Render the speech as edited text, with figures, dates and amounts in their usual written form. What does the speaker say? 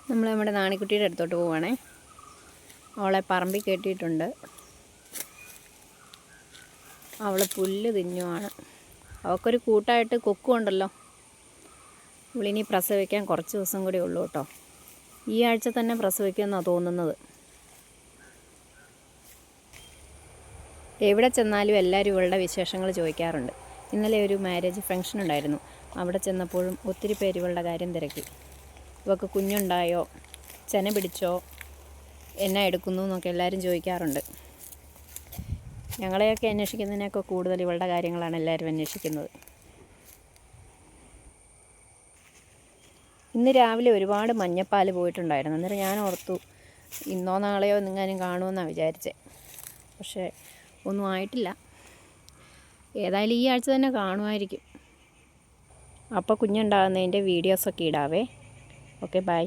നമ്മൾ നമ്മുടെ നാണിക്കുട്ടിയുടെ അടുത്തോട്ട് പോവുകയാണേ. അവളെ പറമ്പിൽ കെട്ടിയിട്ടുണ്ട്. അവൾ പുല്ല് തിന്നുവാണ്. അവൾക്കൊരു കൂട്ടായിട്ട് കൊക്കുണ്ടല്ലോ. ഇവളിനി പ്രസവിക്കാൻ കുറച്ച് ദിവസം കൂടി ഉള്ളൂ കേട്ടോ. ഈ ആഴ്ച തന്നെ പ്രസവിക്കുമെന്നാണ് തോന്നുന്നത്. എവിടെ ചെന്നാലും എല്ലാവരും ഇവളുടെ വിശേഷങ്ങൾ ചോദിക്കാറുണ്ട്. ഇന്നലെ ഒരു മാരേജ് ഫംഗ്ഷൻ ഉണ്ടായിരുന്നു. അവിടെ ചെന്നപ്പോഴും ഒത്തിരി പേര് ഇവളുടെ കാര്യം തിരക്കി. ഇവൾക്ക് കുഞ്ഞുണ്ടായോ, ചെന പിടിച്ചോ, എന്നാ എടുക്കുന്നു എന്നൊക്കെ എല്ലാവരും ചോദിക്കാറുണ്ട്. ഞങ്ങളെയൊക്കെ അന്വേഷിക്കുന്നതിനൊക്കെ കൂടുതൽ ഇവളുടെ കാര്യങ്ങളാണ് എല്ലാവരും അന്വേഷിക്കുന്നത്. ഇന്ന് രാവിലെ ഒരുപാട് മഞ്ഞപ്പാൽ പോയിട്ടുണ്ടായിരുന്നു. അന്നേരം ഞാൻ ഓർത്തു ഇന്നോ നാളെയോ എന്നെങ്ങാനും കാണുമെന്നാണ് വിചാരിച്ചത്. പക്ഷേ ഒന്നും ആയിട്ടില്ല. ഏതായാലും ഈ ആഴ്ച തന്നെ കാണുമായിരിക്കും. അപ്പോൾ കുഞ്ഞുണ്ടാകുന്നതിൻ്റെ വീഡിയോസൊക്കെ ഇടാവേ. Okay, by.